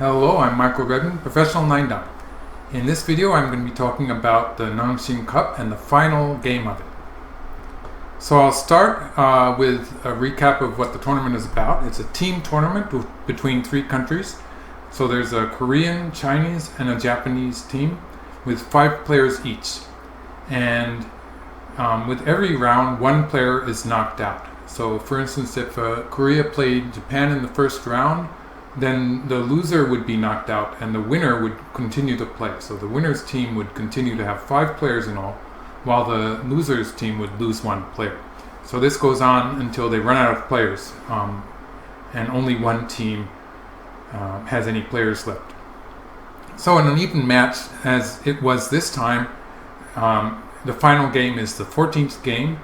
Hello, I'm Michael Redmond, Professional 9-Dot. In this video I'm going to be talking about the Nongshim Cup and the final game of it. So I'll start with a recap of what the tournament is about. It's a team tournament between three countries. So there's a Korean, Chinese, and a Japanese team with 5 players each. And with every round, one player is knocked out. So for instance, if Korea played Japan in the first round, then the loser would be knocked out and the winner would continue to play. So the winner's team would continue to have 5 players in all, while the loser's team would lose 1 player. So this goes on until they run out of players, and only one team has any players left. So in an even match, as it was this time, the final game is the 14th game,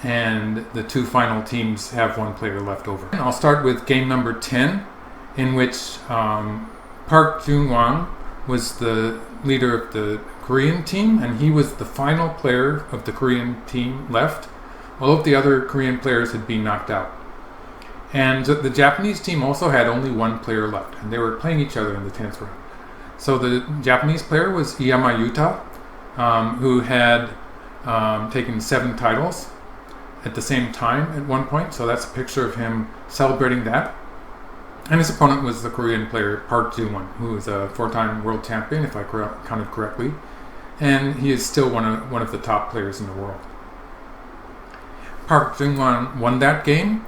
and the 2 final teams have 1 player left over. And I'll start with game number 10, in which Park Junghwan was the leader of the Korean team, and he was the final player of the Korean team left. All of the other Korean players had been knocked out. And the Japanese team also had only 1 player left, and they were playing each other in the 10th round. So the Japanese player was Iyama Yuta, who had taken 7 titles at the same time at one point. So that's a picture of him celebrating that. And his opponent was the Korean player Park Junghwan, who is a 4-time world champion, if I counted correctly. And he is still one of the top players in the world. Park Junghwan won that game,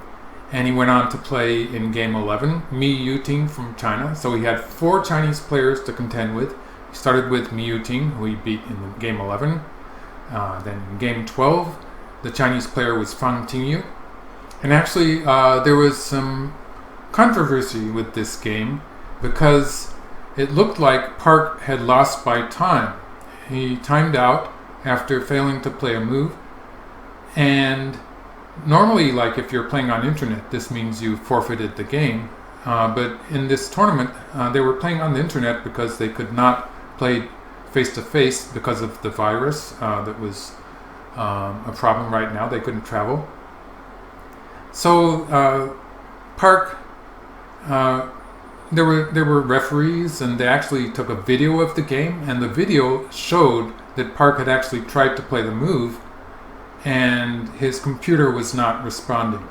and he went on to play in game 11, Mi Yuting from China. So he had 4 Chinese players to contend with. He started with Mi Yuting, who he beat in game 11. Then in game 12, the Chinese player was Fang Tingyu. And actually, there was some controversy with this game because it looked like Park had lost by time. He timed out after failing to play a move, and normally, like if you're playing on internet, this means you forfeited the game, but in this tournament they were playing on the internet because they could not play face-to-face because of the virus that was a problem right now. They couldn't travel. So Park, there were referees, and they actually took a video of the game, and the video showed that Park had actually tried to play the move and his computer was not responding.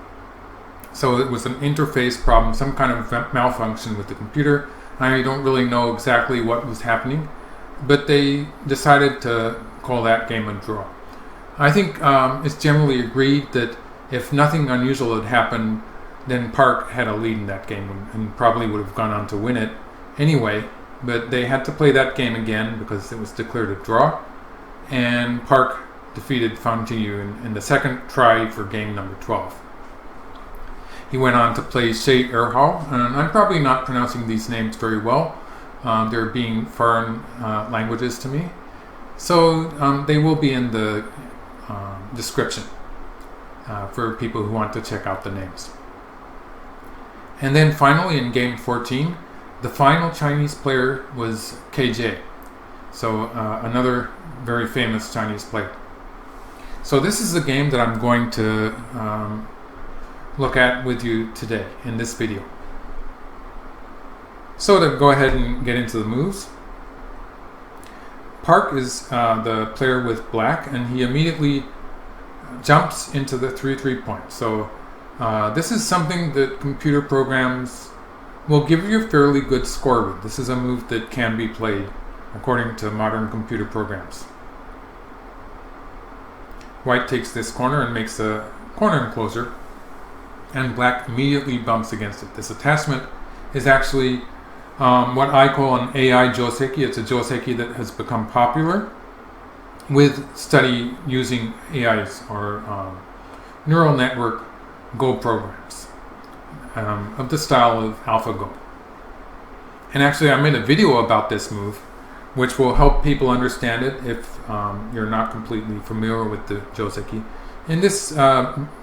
So it was an interface problem, some kind of malfunction with the computer. I don't really know exactly what was happening, but they decided to call that game a draw. I think it's generally agreed that if nothing unusual had happened, then Park had a lead in that game and probably would have gone on to win it anyway, but they had to play that game again because it was declared a draw, and Park defeated Fang Tingyu in the second try for game number 12. He went on to play Shea Erhal, and I'm probably not pronouncing these names very well. They're being foreign languages to me. So they will be in the description for people who want to check out the names. And then finally in game 14, the final Chinese player was KJ. So another very famous Chinese player. So this is the game that I'm going to look at with you today in this video. So to go ahead and get into the moves, Park is the player with black, and he immediately jumps into the 3 point. So this is something that computer programs will give you a fairly good score with. This is a move that can be played according to modern computer programs. White takes this corner and makes a corner enclosure, and black immediately bumps against it. This attachment is actually what I call an AI Joseki. It's a Joseki that has become popular with study using AIs, or neural network Go programs of the style of AlphaGo. And actually I made a video about this move, which will help people understand it if you're not completely familiar with the Joseki. In this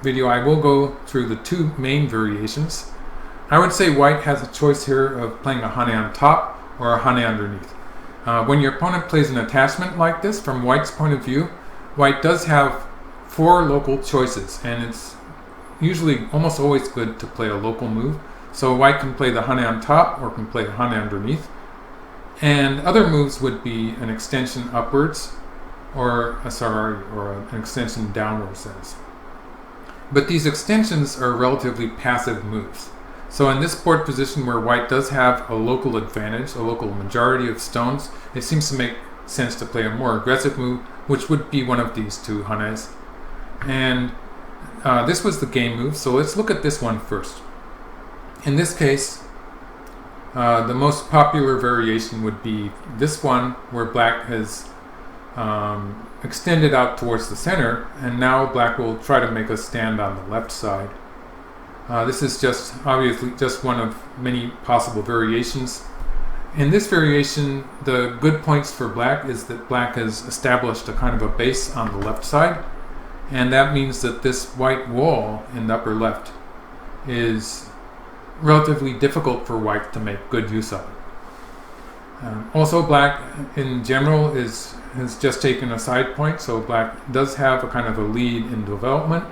video, I will go through the 2 main variations. I would say white has a choice here of playing a hane on top or a hane underneath. When your opponent plays an attachment like this, from white's point of view, white does have 4 local choices, and it's usually almost always good to play a local move. So white can play the hane on top or can play the hane underneath. And other moves would be an extension upwards or an extension downwards. But these extensions are relatively passive moves. So in this board position where white does have a local advantage, a local majority of stones, it seems to make sense to play a more aggressive move, which would be one of these two hanes. And this was the game move, so let's look at this one first. In this case, the most popular variation would be this one, where black has extended out towards the center, and now black will try to make a stand on the left side. This is obviously just one of many possible variations. In this variation, the good points for black is that black has established a kind of a base on the left side, and that means that this white wall in the upper left is relatively difficult for white to make good use of it. Also, black in general has just taken a side point, so black does have a kind of a lead in development.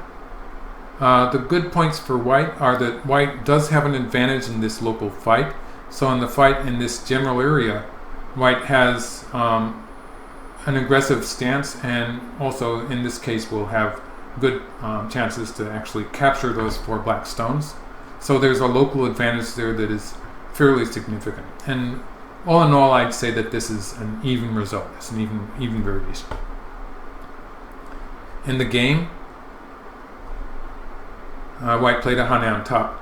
The good points for white are that white does have an advantage in this local fight. So in the fight in this general area, white has an aggressive stance, and also in this case will have good chances to actually capture those 4 black stones. So there's a local advantage there that is fairly significant. And all in all, I'd say that this is an even result. It's an even variation. In the game, white played a hane on top.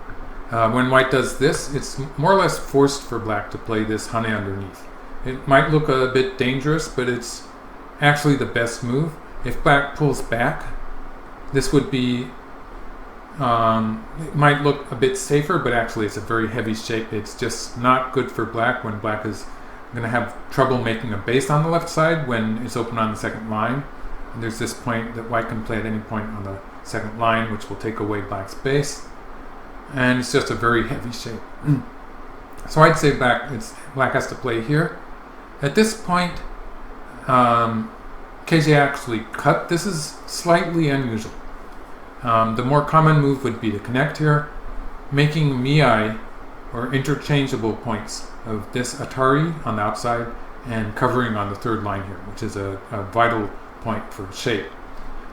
When white does this, it's more or less forced for black to play this hane underneath. It might look a bit dangerous, but it's actually the best move. If black pulls back, this would be, it might look a bit safer, but actually it's a very heavy shape. It's just not good for black when black is going to have trouble making a base on the left side when it's open on the second line. And there's this point that white can play at any point on the second line, which will take away black's base. And it's just a very heavy shape. So I'd say black has to play here. At this point, KJ actually cut. This is slightly unusual. The more common move would be to connect here, making miai, or interchangeable points, of this atari on the outside and covering on the third line here, which is a vital point for shape.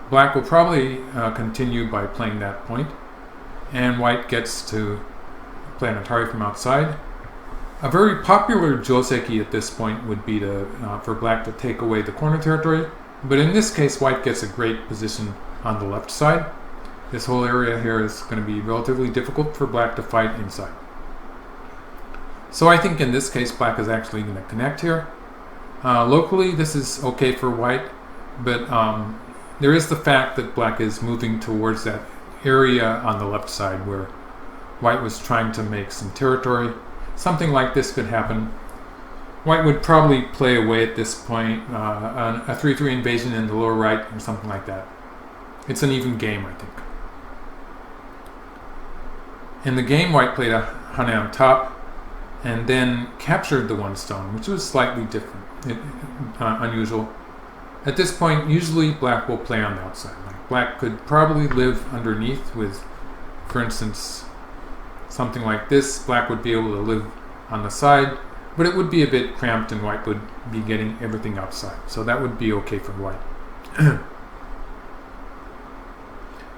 Black will probably continue by playing that point, and white gets to play an atari from outside. A very popular Joseki at this point would be for black to take away the corner territory, but in this case white gets a great position on the left side. This whole area here is going to be relatively difficult for black to fight inside. So I think in this case black is actually going to connect here. Locally this is okay for white, but there is the fact that black is moving towards that area on the left side where white was trying to make some territory. Something like this could happen. White would probably play away at this point, a 3-3 invasion in the lower right or something like that. It's an even game, I think. In the game, white played a hane on top and then captured the 1 stone, which was slightly different, unusual. At this point, usually black will play on the outside. Black could probably live underneath with, for instance, something like this. Black would be able to live on the side, but it would be a bit cramped and white would be getting everything outside. So that would be okay for white.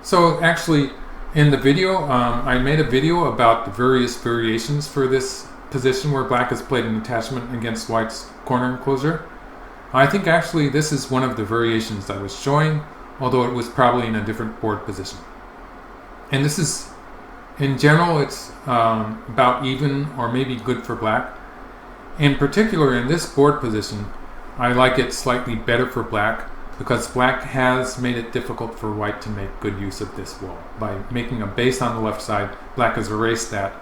So actually, in the video, I made a video about the various variations for this position where black has played an attachment against white's corner enclosure. I think actually this is one of the variations I was showing, although it was probably in a different board position. And this is, in general, it's about even or maybe good for black. In particular, in this board position, I like it slightly better for black because black has made it difficult for white to make good use of this wall. By making a base on the left side, black has erased that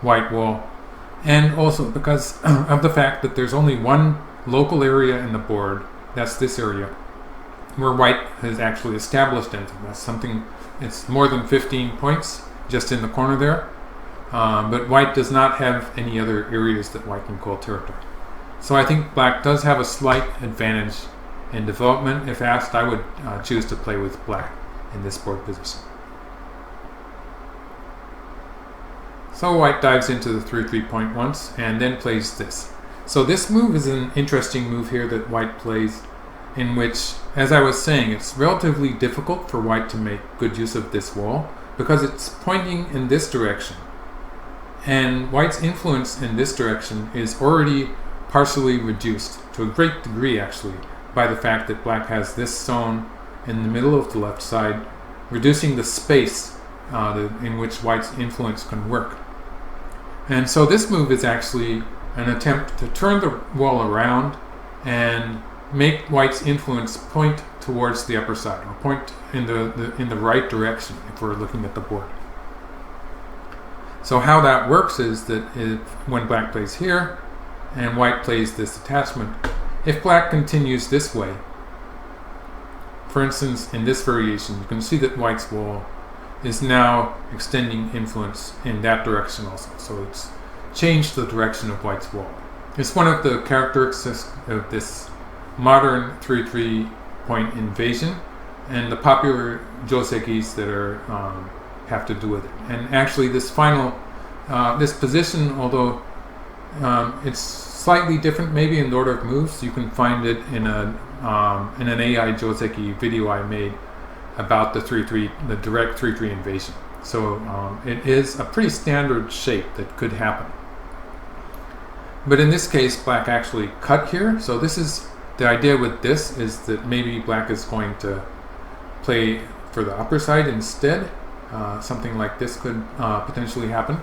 white wall. And also because of the fact that there's only one local area in the board, that's this area, where white has actually established anything. That's something, it's more than 15 points just in the corner there. But white does not have any other areas that white can call territory. So I think black does have a slight advantage in development. If asked, I would choose to play with black in this board position. So white dives into the 3-3 point once and then plays this. So this move is an interesting move here that white plays, in which, as I was saying, it's relatively difficult for white to make good use of this wall because it's pointing in this direction. And white's influence in this direction is already partially reduced, to a great degree actually, by the fact that black has this stone in the middle of the left side, reducing the space in which white's influence can work. And so this move is actually an attempt to turn the wall around and make white's influence point towards the upper side, or point in the right direction if we're looking at the board. So how that works is that when black plays here and white plays this attachment, if black continues this way, for instance in this variation, you can see that white's wall is now extending influence in that direction also. So it's changed the direction of white's wall. It's one of the characteristics of this modern 3-3 point invasion and the popular Josekis that are have to do with it. And actually this final this position, although it's slightly different maybe in the order of moves, you can find it in an AI Joseki video I made about the direct 3-3 invasion. So it is a pretty standard shape that could happen. But in this case, black actually cut here. So this is the idea with this, is that maybe black is going to play for the upper side instead. Something like this could potentially happen.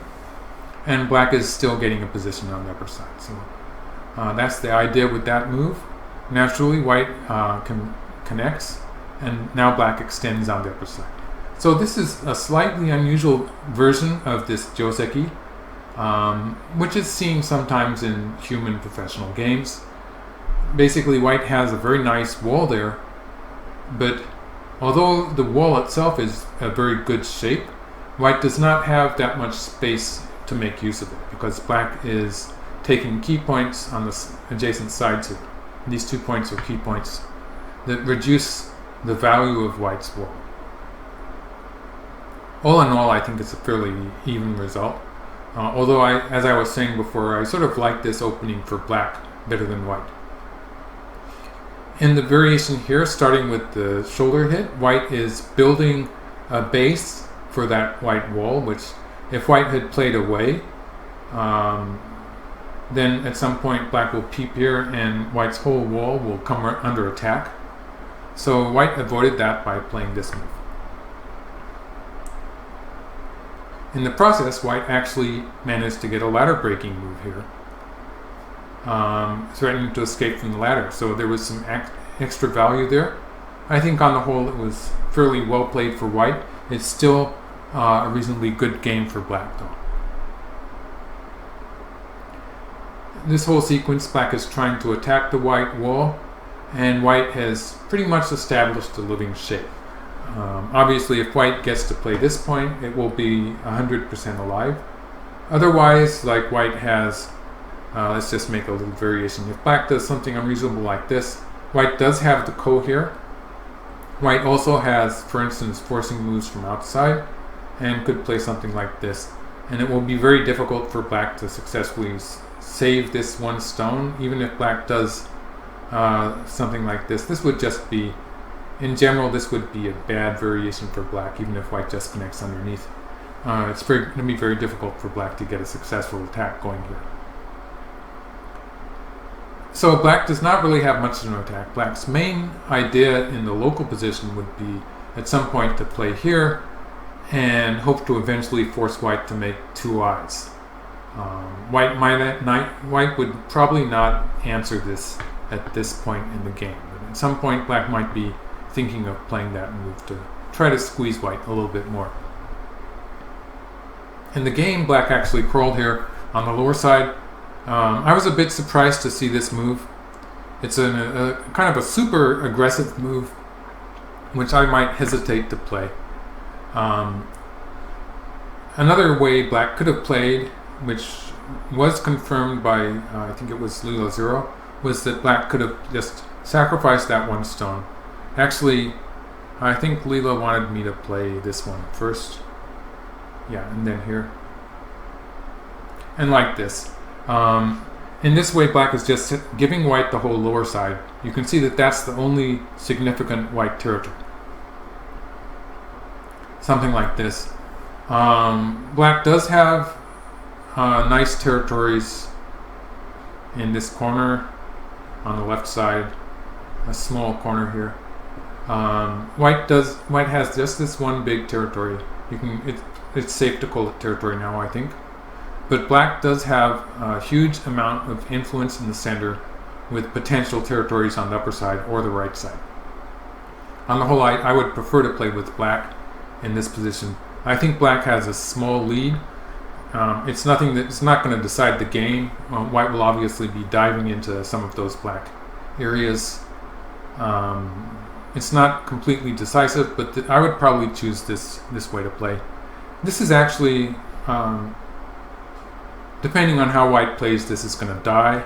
And black is still getting a position on the upper side. So that's the idea with that move. Naturally, white connects, and now black extends on the upper side. So this is a slightly unusual version of this Joseki, which is seen sometimes in human professional games. Basically, white has a very nice wall there, but although the wall itself is a very good shape, white does not have that much space to make use of it, because black is taking key points on the adjacent sides here. These 2 points are key points that reduce the value of white's wall. All in all, I think it's a fairly even result. Although, as I was saying before, I sort of like this opening for black better than white. In the variation here, starting with the shoulder hit, white is building a base for that white wall, which if white had played away, then at some point black will peep here and white's whole wall will come under attack. So white avoided that by playing this move. In the process, white actually managed to get a ladder breaking move here, threatening to escape from the ladder. So there was some extra value there. I think on the whole it was fairly well played for white. It's still a reasonably good game for black though. This whole sequence, black is trying to attack the white wall, and white has pretty much established a living shape. Obviously, if white gets to play this point, it will be 100% alive. Otherwise, like white has, let's just make a little variation. If black does something unreasonable like this, white does have the ko here. White also has, for instance, forcing moves from outside, and could play something like this. And it will be very difficult for black to successfully save this one stone, even if black does something like this. This would just be, in general, this would be a bad variation for black, even if white just connects underneath. It's going to be very difficult for black to get a successful attack going here. So black does not really have much to attack. Black's main idea in the local position would be at some point to play here and hope to eventually force white to make two eyes. White would probably not answer this at this point in the game. But at some point, black might be thinking of playing that move to try to squeeze white a little bit more. In the game, black actually crawled here on the lower side. I was a bit surprised to see this move. It's a kind of a super aggressive move, which I might hesitate to play. Another way black could have played, which was confirmed by, I think it was Lila Zero, was that black could have just sacrificed that one stone. Actually, I think Lila wanted me to play this one first. Yeah, and then here. and like this. In this way, black is just giving white the whole lower side. You can see that that's the only significant white territory. Something like this. Black does have nice territories in this corner on the left side, a small corner here. White has just this one big territory. It's safe to call it territory now, I think. But black does have a huge amount of influence in the center, with potential territories on the upper side or the right side. On the whole, I would prefer to play with black in this position. I think black has a small lead. It's not going to decide the game. White will obviously be diving into some of those black areas. It's not completely decisive, but I would probably choose this way to play. This is actually, depending on how white plays, this is going to die.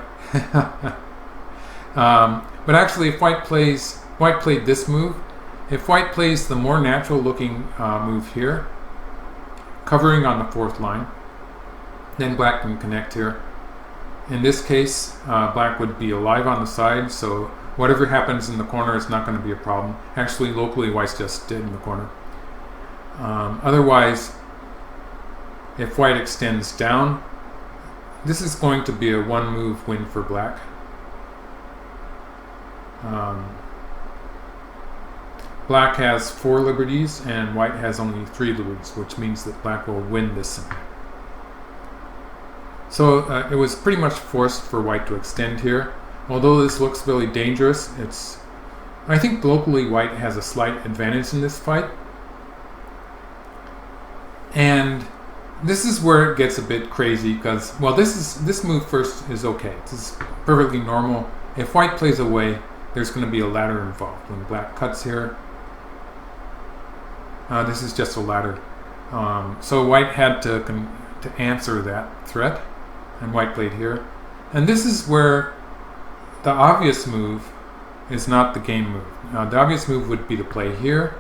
But actually, if white played this move, if white plays the more natural looking move here, covering on the fourth line, then black can connect here. In this case, black would be alive on the side, so whatever happens in the corner is not going to be a problem. Actually, locally, white's just dead in the corner. Otherwise, if white extends down, this is going to be a one-move win for black. Black has 4 liberties and white has only 3 liberties, which means that black will win this semi. So it was pretty much forced for white to extend here. Although this looks really dangerous, I think locally white has a slight advantage in this fight. And this is where it gets a bit crazy because, well, this move first is okay. This is perfectly normal. If white plays away, there's going to be a ladder involved. When black cuts here, this is just a ladder. So white had to answer that threat, and white played here. And this is where the obvious move is not the game move. The obvious move would be to play here,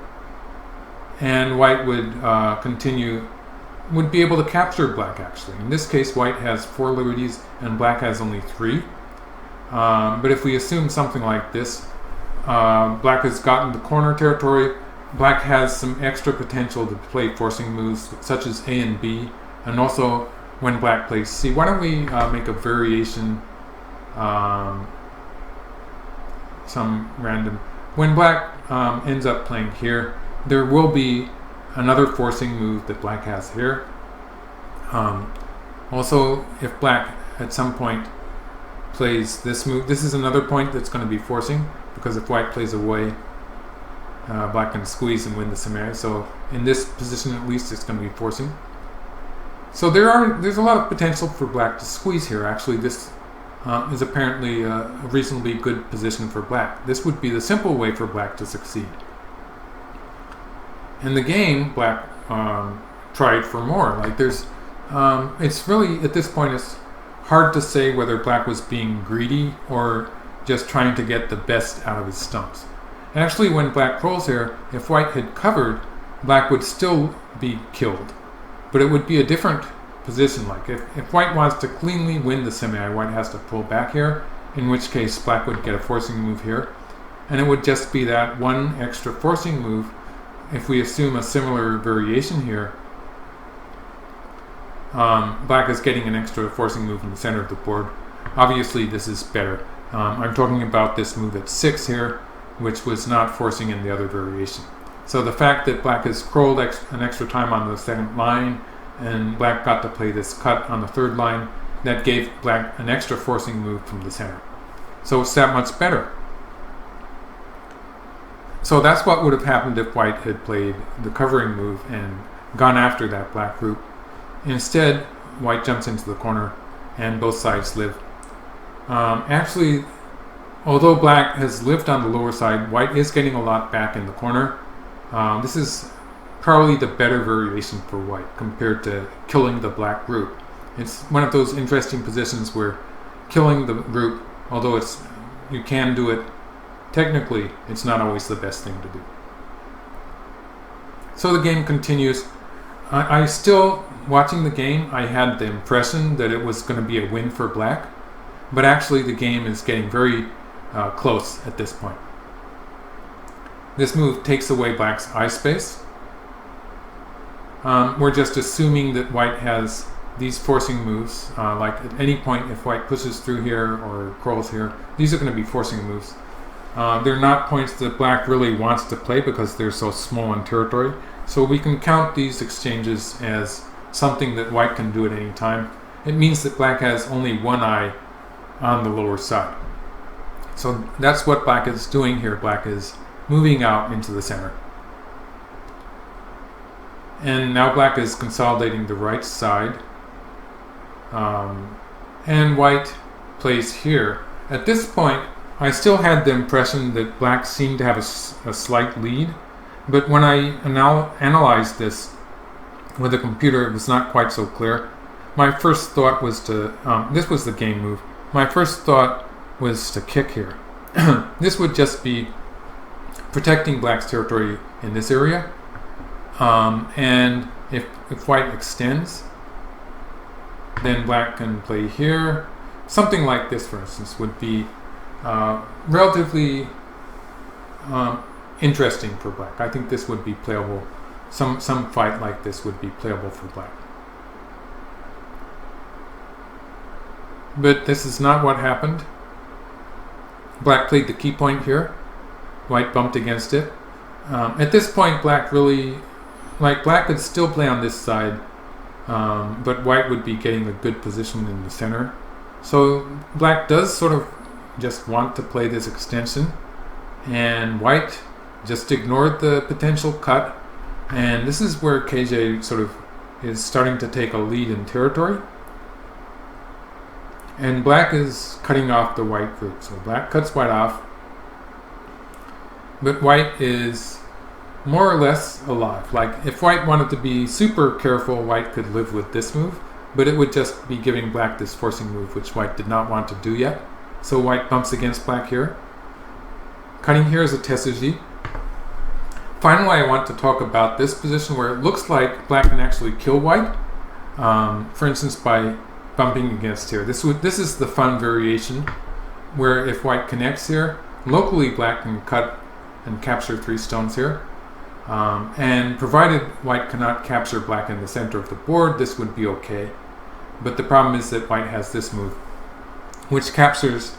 and white would would be able to capture black actually. In this case, white has 4 liberties and black has only 3. But if we assume something like this, black has gotten the corner territory, black has some extra potential to play forcing moves such as A and B, and also when black plays C. Why don't we make a variation, some random. When black ends up playing here, there will be another forcing move that black has here. Also, if black at some point plays this move, this is another point that's going to be forcing, because if white plays away, black can squeeze and win the semi. So in this position at least, it's going to be forcing. So there's a lot of potential for black to squeeze here. Actually, this is apparently a reasonably good position for black. This would be the simple way for black to succeed. In the game, black tried for more. Like it's really, at this point, it's hard to say whether black was being greedy or just trying to get the best out of his stumps. Actually, when black rolls here, if white had covered, black would still be killed. But it would be a different position. Like if white wants to cleanly win the semi, white has to pull back here, in which case black would get a forcing move here. And it would just be that one extra forcing move. If we assume a similar variation here, black is getting an extra forcing move in the center of the board. Obviously, this is better. I'm talking about this move at 6 here, which was not forcing in the other variation. So the fact that black has scrolled an extra time on the second line, and black got to play this cut on the third line, that gave black an extra forcing move from the center. So it's that much better. So that's what would have happened if white had played the covering move and gone after that black group. Instead, white jumps into the corner and both sides live. Actually, although black has lived on the lower side, white is getting a lot back in the corner. This is probably the better variation for white compared to killing the black group. It's one of those interesting positions where killing the group, although you can do it, technically it's not always the best thing to do. So the game continues. I still watching the game, I had the impression that it was going to be a win for black, but actually the game is getting very close at this point. This move takes away black's eye space. We're just assuming that white has these forcing moves, like at any point if white pushes through here or crawls here, these are going to be forcing moves. They're not points that black really wants to play because they're so small in territory. So we can count these exchanges as something that white can do at any time. It means that black has only one eye on the lower side. So that's what black is doing here. Black is moving out into the center. And now black is consolidating the right side. And white plays here. At this point, I still had the impression that black seemed to have a slight lead. But when I analyzed this with a computer, it was not quite so clear. My first thought was to, this was the game move. My first thought was to kick here. This would just be protecting black's territory in this area. And if white extends, then black can play here. Something like this, for instance, would be relatively interesting for black. I think this would be playable. Some fight like this would be playable for black. But this is not what happened. Black played the key point here. White bumped against it. At this point, black really, black could still play on this side, but white would be getting a good position in the center. So black does sort of just want to play this extension, and white just ignored the potential cut. And this is where KJ sort of is starting to take a lead in territory. And black is cutting off the white group. So black cuts white off. But white is more or less alive. Like if white wanted to be super careful, white could live with this move. But it would just be giving black this forcing move, which white did not want to do yet. So white bumps against black here. Cutting here is a tesuji. Finally, I want to talk about this position where it looks like black can actually kill white. For instance, by bumping against here. This is the fun variation where if white connects here, locally black can cut and capture 3 stones here. And provided white cannot capture black in the center of the board, this would be okay. But the problem is that white has this move, which captures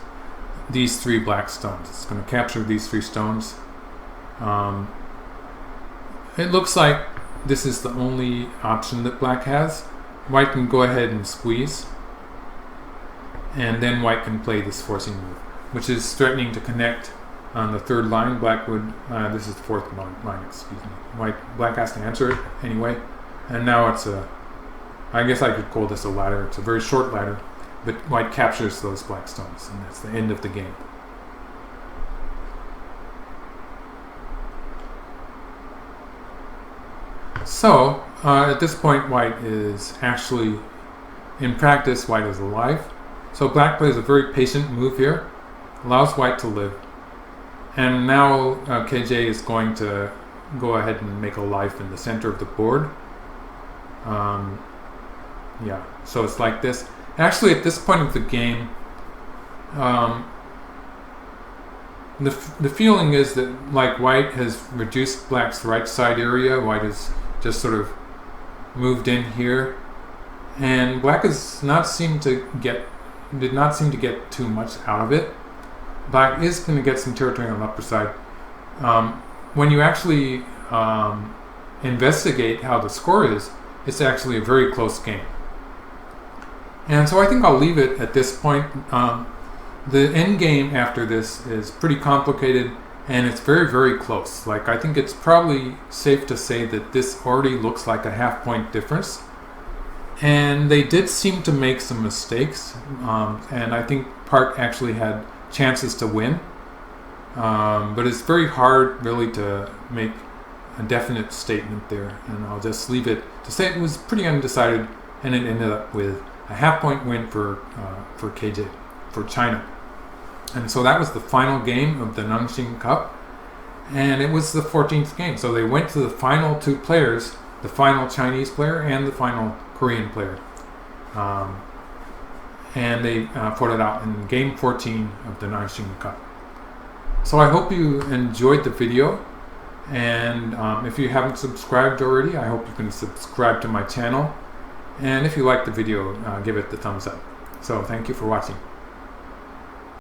these 3 black stones. It's going to capture these 3 stones. It looks like this is the only option that black has. White can go ahead and squeeze, and then white can play this forcing move, which is threatening to connect on the 3rd line. Black would, this is the 4th line, excuse me. Black has to answer it anyway, and now it's I guess I could call this a ladder. It's a very short ladder, but white captures those black stones, and that's the end of the game. So, at this point, white is actually, in practice, white is alive. So black plays a very patient move here, allows white to live. And now KJ is going to go ahead and make a life in the center of the board. Yeah, so it's like this. Actually, at this point of the game, the feeling is that like white has reduced black's right side area. White has just sort of moved in here, and black did not seem to get too much out of it. Black is going to get some territory on the upper side. When you actually investigate how the score is, it's actually a very close game. And so I think I'll leave it at this point. The end game after this is pretty complicated, and it's very, very close. Like, I think it's probably safe to say that this already looks like a half-point difference. And they did seem to make some mistakes, and I think Park actually had chances to win. But it's very hard, really, to make a definite statement there. And I'll just leave it to say it was pretty undecided, and it ended up with a half-point win for KJ, for China. And so that was the final game of the Nongshim Cup, and it was the 14th game. So they went to the final 2 players, the final Chinese player and the final Korean player. And they fought it out in game 14 of the Nongshim Cup. So I hope you enjoyed the video, and if you haven't subscribed already, I hope you can subscribe to my channel, and if you like the video, give it the thumbs up. So thank you for watching.